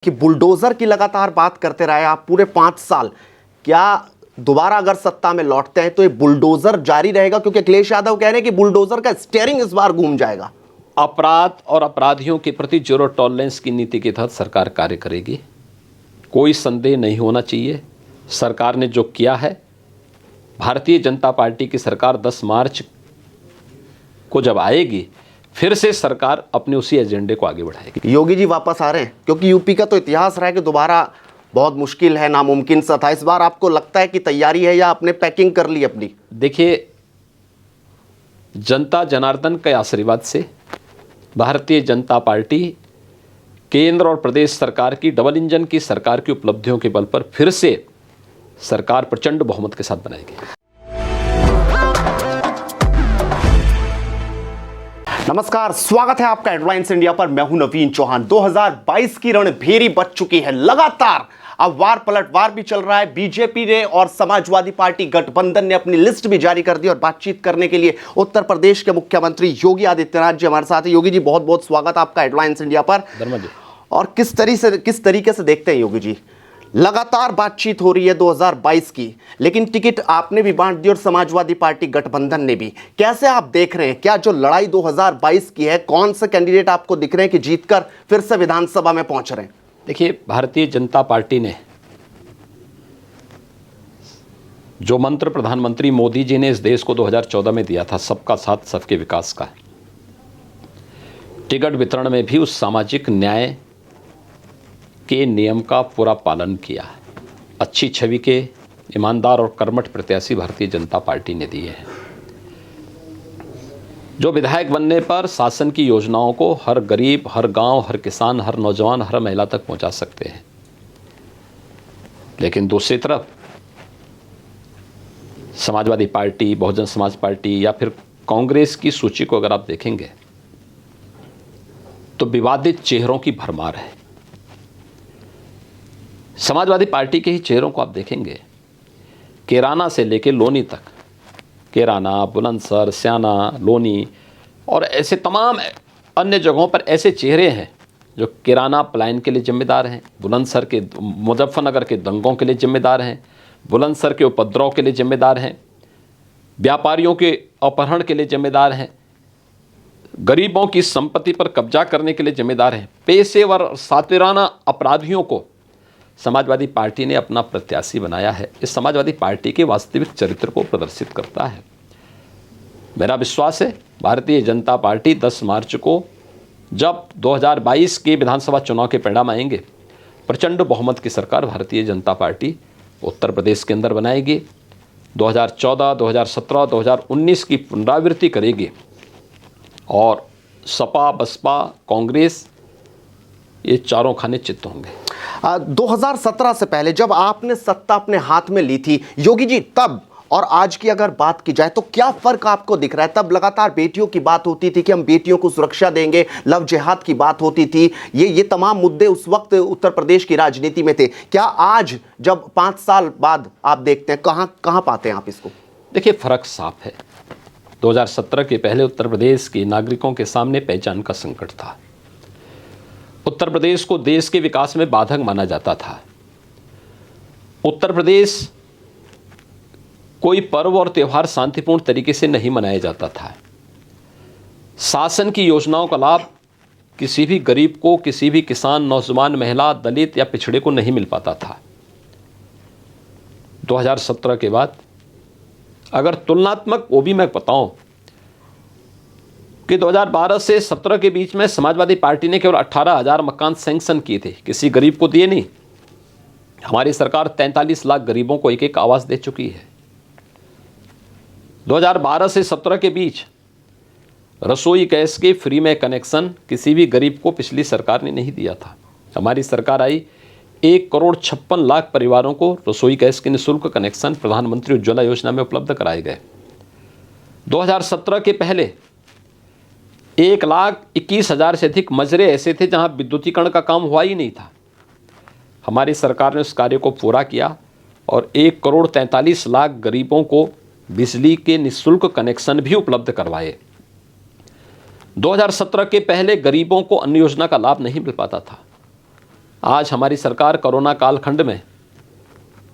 कि बुलडोजर की लगातार बात करते रहे आप पूरे 5 साल। क्या दोबारा अगर सत्ता में लौटते हैं तो ये बुलडोजर जारी रहेगा? क्योंकि अखिलेश यादव कह रहे हैं कि बुलडोजर का स्टीयरिंग इस बार घूम जाएगा। अपराध और अपराधियों के प्रति जीरो टॉलरेंस की नीति के तहत सरकार कार्य करेगी, कोई संदेह नहीं होना चाहिए। सरकार ने जो किया है, भारतीय जनता पार्टी की सरकार 10 मार्च को जब आएगी फिर से सरकार अपने उसी एजेंडे को आगे बढ़ाएगी। योगी जी वापस आ रहे हैं क्योंकि यूपी का तो इतिहास रहा है कि दोबारा बहुत मुश्किल है, नामुमकिन सा था। इस बार आपको लगता है कि तैयारी है या आपने पैकिंग कर ली अपनी? देखिए, जनता जनार्दन के आशीर्वाद से भारतीय जनता पार्टी केंद्र और प्रदेश सरकार की डबल इंजन की सरकार की उपलब्धियों के बल पर फिर से सरकार प्रचंड बहुमत के साथ बनाएगी। नमस्कार, स्वागत है आपका हेडलाइंस इंडिया पर। मैं हूं नवीन चौहान। 2022 की रणभेरी बच चुकी है। लगातार अब वार पलटवार भी चल रहा है। बीजेपी ने और समाजवादी पार्टी गठबंधन ने अपनी लिस्ट भी जारी कर दी और बातचीत करने के लिए उत्तर प्रदेश के मुख्यमंत्री योगी आदित्यनाथ जी हमारे साथ हैं। योगी जी, बहुत बहुत स्वागत आपका हेडलाइंस इंडिया पर। और किस तरीके से देखते हैं योगी जी, लगातार बातचीत हो रही है 2022 की, लेकिन टिकट आपने भी बांट दी और समाजवादी पार्टी गठबंधन ने भी। कैसे आप देख रहे हैं, क्या जो लड़ाई 2022 की है, कौन से कैंडिडेट आपको दिख रहे हैं कि जीतकर फिर से विधानसभा में पहुंच रहे हैं? देखिए, भारतीय जनता पार्टी ने जो मंत्र प्रधानमंत्री मोदी जी ने इस देश को 2014 में दिया था, सबका साथ सबके विकास का, टिकट वितरण में भी उस सामाजिक न्याय के नियम का पूरा पालन किया। अच्छी छवि के ईमानदार और कर्मठ प्रत्याशी भारतीय जनता पार्टी ने दिए हैं, जो विधायक बनने पर शासन की योजनाओं को हर गरीब, हर गांव, हर किसान, हर नौजवान, हर महिला तक पहुंचा सकते हैं। लेकिन दूसरी तरफ समाजवादी पार्टी, बहुजन समाज पार्टी या फिर कांग्रेस की सूची को अगर आप देखेंगे तो विवादित चेहरों की भरमार है। समाजवादी पार्टी के ही चेहरों को आप देखेंगे, कैराना से लेकर लोनी तक, कैराना, बुलंदशहर, स्याना, लोनी और ऐसे तमाम अन्य जगहों पर ऐसे चेहरे हैं जो कैराना पलायन के लिए जिम्मेदार हैं, बुलंदशहर के, मुजफ्फरनगर के दंगों के लिए जिम्मेदार हैं, बुलंदशहर के उपद्रव के लिए जिम्मेदार हैं, व्यापारियों के अपहरण के लिए जिम्मेदार हैं, गरीबों की संपत्ति पर कब्जा करने के लिए जिम्मेदार हैं। पेशेवर सातिराना अपराधियों को समाजवादी पार्टी ने अपना प्रत्याशी बनाया है। इस समाजवादी पार्टी के वास्तविक चरित्र को प्रदर्शित करता है। मेरा विश्वास है भारतीय जनता पार्टी 10 मार्च को जब 2022 के विधानसभा चुनाव के परिणाम आएंगे, प्रचंड बहुमत की सरकार भारतीय जनता पार्टी उत्तर प्रदेश के अंदर बनाएगी। 2014, 2017, 2019 की पुनरावृत्ति करेगी और सपा, बसपा, कांग्रेस, ये चारों खाने चित्त होंगे। 2017 से पहले जब आपने सत्ता अपने हाथ में ली थी योगी जी, तब और आज की अगर बात की जाए तो क्या फर्क आपको दिख रहा है? तब लगातार बेटियों की बात होती थी कि हम बेटियों को सुरक्षा देंगे, लव जिहाद की बात होती थी, ये तमाम मुद्दे उस वक्त उत्तर प्रदेश की राजनीति में थे। क्या आज जब 5 साल बाद आप देखते हैं, कहां पाते हैं आप इसको? देखिए, फर्क साफ है। 2017 के पहले उत्तर प्रदेश के नागरिकों के सामने पहचान का संकट था। उत्तर प्रदेश को देश के विकास में बाधक माना जाता था। उत्तर प्रदेश कोई पर्व और त्यौहार शांतिपूर्ण तरीके से नहीं मनाया जाता था। शासन की योजनाओं का लाभ किसी भी गरीब को, किसी भी किसान, नौजवान, महिला, दलित या पिछड़े को नहीं मिल पाता था। 2017 के बाद अगर तुलनात्मक वो भी मैं बताऊं कि 2012 से 17 के बीच में समाजवादी पार्टी ने केवल 18,000 मकान सैंक्शन किए थे, किसी गरीब को दिए नहीं। हमारी सरकार 43 लाख गरीबों को एक एक आवास दे चुकी है। 2012 से 17 के बीच रसोई गैस के फ्री में कनेक्शन किसी भी गरीब को पिछली सरकार ने नहीं दिया था। हमारी सरकार आई, 1,56,00,000 परिवारों को रसोई गैस के निःशुल्क कनेक्शन प्रधानमंत्री उज्ज्वला योजना में उपलब्ध कराए गए। 2017 के पहले 1,21,000 से अधिक मजरे ऐसे थे जहां विद्युतीकरण का काम हुआ ही नहीं था। हमारी सरकार ने उस कार्य को पूरा किया और 1,43,00,000 गरीबों को बिजली के निःशुल्क कनेक्शन भी उपलब्ध करवाए। 2017 के पहले गरीबों को अन्य योजना का लाभ नहीं मिल पाता था। आज हमारी सरकार कोरोना कालखंड में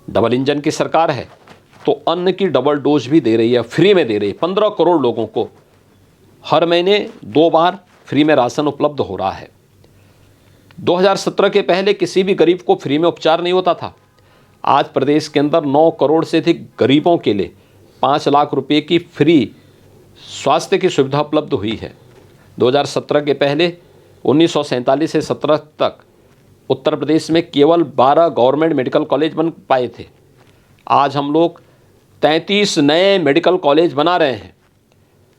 डबल इंजन की सरकार है, तो अन्न की डबल डोज भी दे रही है, फ्री में दे रही है। 15 करोड़ लोगों को हर महीने 2 बार फ्री में राशन उपलब्ध हो रहा है। 2017 के पहले किसी भी गरीब को फ्री में उपचार नहीं होता था। आज प्रदेश के अंदर 9 करोड़ से अधिक गरीबों के लिए 5 लाख रुपए की फ्री स्वास्थ्य की सुविधा उपलब्ध हुई है। 2017 के पहले 1947 से 17 तक उत्तर प्रदेश में केवल 12 गवर्नमेंट मेडिकल कॉलेज बन पाए थे। आज हम लोग 33 नए मेडिकल कॉलेज बना रहे हैं,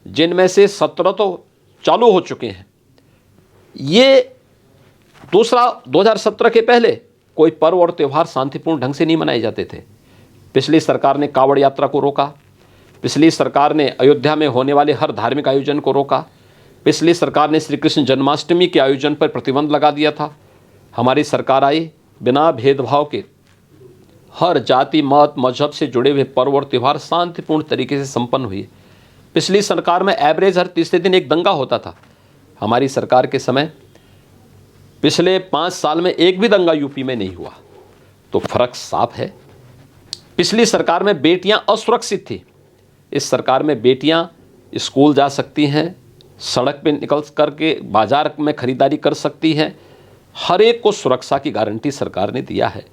जिनमें से 17 तो चालू हो चुके हैं। ये दूसरा, 2017 के पहले कोई पर्व और त्यौहार शांतिपूर्ण ढंग से नहीं मनाए जाते थे। पिछली सरकार ने कांवड़ यात्रा को रोका, पिछली सरकार ने अयोध्या में होने वाले हर धार्मिक आयोजन को रोका, पिछली सरकार ने श्री कृष्ण जन्माष्टमी के आयोजन पर प्रतिबंध लगा दिया था। हमारी सरकार आई, बिना भेदभाव के हर जाति मत मजहब से जुड़े हुए पर्व और त्यौहार शांतिपूर्ण तरीके से संपन्न हुए। पिछली सरकार में एवरेज हर तीसरे दिन एक दंगा होता था। हमारी सरकार के समय पिछले 5 साल में एक भी दंगा यूपी में नहीं हुआ। तो फर्क साफ है। पिछली सरकार में बेटियां असुरक्षित थी, इस सरकार में बेटियां स्कूल जा सकती हैं, सड़क पे निकल करके बाजार में खरीदारी कर सकती हैं। हर एक को सुरक्षा की गारंटी सरकार ने दिया है।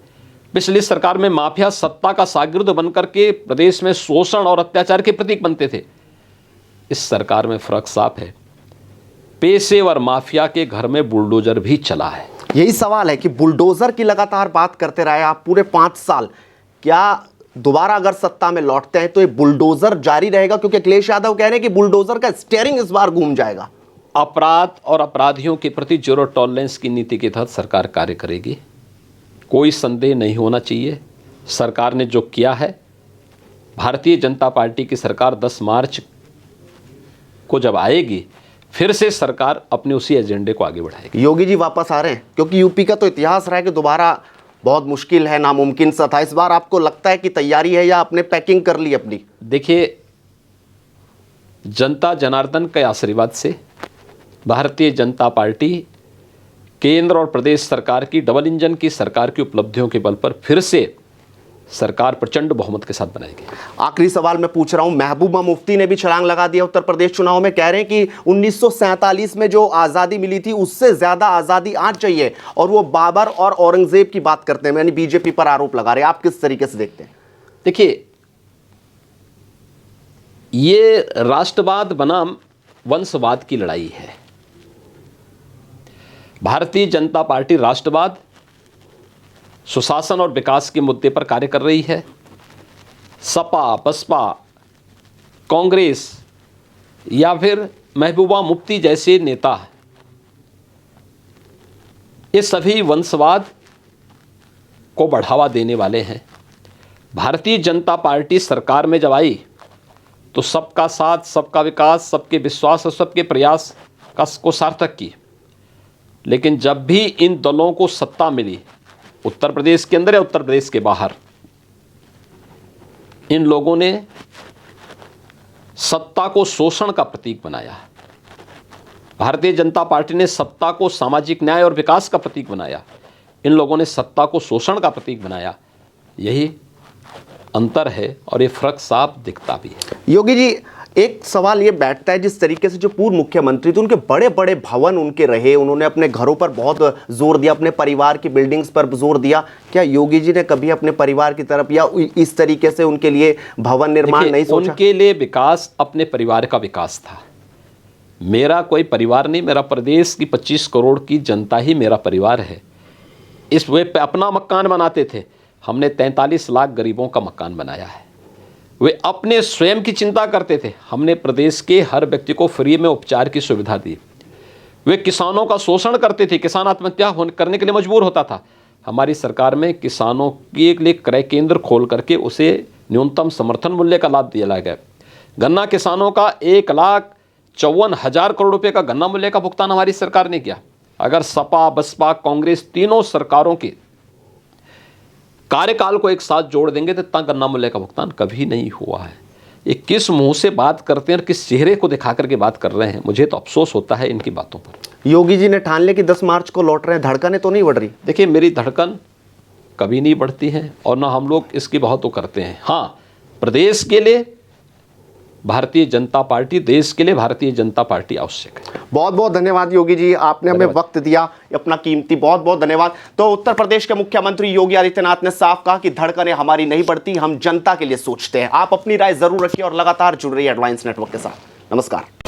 पिछली सरकार में माफिया सत्ता का शागिर्द बनकर के प्रदेश में शोषण और अत्याचार के प्रतीक बनते थे। इस सरकार में फर्क साफ है। पेशेवर माफिया के घर में बुलडोजर भी चला है। यही सवाल है कि बुलडोजर की लगातार बात करते रहे आप पूरे 5 साल, क्या दोबारा अगर सत्ता में लौटते हैं तो ये बुलडोजर जारी रहेगा? क्योंकि अखिलेश यादव कह रहे हैं कि बुलडोजर का स्टीयरिंग इस बार घूम जाएगा। अपराध और अपराधियों के प्रति जीरो टॉलरेंस की नीति के तहत सरकार कार्य करेगी, कोई संदेह नहीं होना चाहिए। सरकार ने जो किया है, भारतीय जनता पार्टी की सरकार 10 मार्च को जब आएगी, फिर से सरकार अपने उसी एजेंडे को आगे बढ़ाएगी। योगी जी वापस आ रहे हैं, क्योंकि यूपी का तो इतिहास रहा है कि दोबारा बहुत मुश्किल है, नामुमकिन सा था। इस बार आपको लगता है कि तैयारी है या आपने पैकिंग कर ली अपनी? देखिए, जनता जनार्दन के आशीर्वाद से भारतीय जनता पार्टी केंद्र और प्रदेश सरकार की डबल इंजन की सरकार की उपलब्धियों के बल पर फिर से सरकार प्रचंड बहुमत के साथ बनाएगी। आखिरी सवाल मैं पूछ रहा हूं, महबूबा मुफ्ती ने भी छलांग लगा दिया उत्तर प्रदेश चुनाव में। कह रहे हैं कि 1947 में जो आज़ादी मिली थी उससे ज़्यादा आज़ादी आज चाहिए, और वो बाबर और औरंगजेब की बात करते हैं, यानी बीजेपी पर आरोप लगा रहे हैं। आप किस तरीके से देखते हैं? देखिए, ये राष्ट्रवाद बनाम वंशवाद की लड़ाई है। भारतीय जनता पार्टी राष्ट्रवाद, सुशासन और विकास के मुद्दे पर कार्य कर रही है। सपा, बसपा, कांग्रेस या फिर महबूबा मुफ्ती जैसे नेता, ये सभी वंशवाद को बढ़ावा देने वाले हैं। भारतीय जनता पार्टी सरकार में जब आई तो सबका साथ, सबका विकास, सबके विश्वास और सबके प्रयास को सार्थक की। लेकिन जब भी इन दलों को सत्ता मिली, उत्तर प्रदेश के अंदर या उत्तर प्रदेश के बाहर, इन लोगों ने सत्ता को शोषण का प्रतीक बनाया। भारतीय जनता पार्टी ने सत्ता को सामाजिक न्याय और विकास का प्रतीक बनाया। इन लोगों ने सत्ता को शोषण का प्रतीक बनाया। यही अंतर है और ये फर्क साफ दिखता भी है। योगी जी, एक सवाल ये बैठता है, जिस तरीके से जो पूर्व मुख्यमंत्री थे उनके बड़े बड़े भवन उनके रहे, उन्होंने अपने घरों पर बहुत जोर दिया, अपने परिवार की बिल्डिंग्स पर जोर दिया, क्या योगी जी ने कभी अपने परिवार की तरफ या इस तरीके से उनके लिए भवन निर्माण नहीं सोचा? उनके लिए विकास अपने परिवार का विकास था। मेरा कोई परिवार नहीं, मेरा प्रदेश की 25 करोड़ की जनता ही मेरा परिवार है। इस वे अपना मकान बनाते थे, हमने 43 लाख गरीबों का मकान बनाया है। वे अपने स्वयं की चिंता करते थे, हमने प्रदेश के हर व्यक्ति को फ्री में उपचार की सुविधा दी। वे किसानों का शोषण करते थे, किसान आत्महत्या करने के लिए मजबूर होता था। हमारी सरकार में किसानों के लिए क्रय केंद्र खोल करके उसे न्यूनतम समर्थन मूल्य का लाभ दिया गया। गन्ना किसानों का 1,54,000 करोड़ रुपये का गन्ना मूल्य का भुगतान हमारी सरकार ने किया। अगर सपा, बसपा, कांग्रेस तीनों सरकारों के कार्यकाल को एक साथ जोड़ देंगे तो इतना गन्ना मूल्य का भुगतान कभी नहीं हुआ है। ये किस मुंह से बात करते हैं और किस चेहरे को दिखा करके बात कर रहे हैं, मुझे तो अफसोस होता है इनकी बातों पर। योगी जी ने ठान लिया कि 10 मार्च को लौट रहे हैं, धड़कनें तो नहीं बढ़ रही? देखिए, मेरी धड़कन कभी नहीं बढ़ती है और ना हम लोग इसकी बहुत वो करते हैं। हाँ, प्रदेश के लिए भारतीय जनता पार्टी, देश के लिए भारतीय जनता पार्टी आवश्यक है। बहुत बहुत धन्यवाद योगी जी, आपने हमें वक्त दिया अपना कीमती, बहुत बहुत धन्यवाद। तो उत्तर प्रदेश के मुख्यमंत्री योगी आदित्यनाथ ने साफ कहा कि धड़कनें हमारी नहीं बढ़ती, हम जनता के लिए सोचते हैं। आप अपनी राय जरूर रखिए और लगातार जुड़ रहिए हेडलाइंस नेटवर्क के साथ। नमस्कार।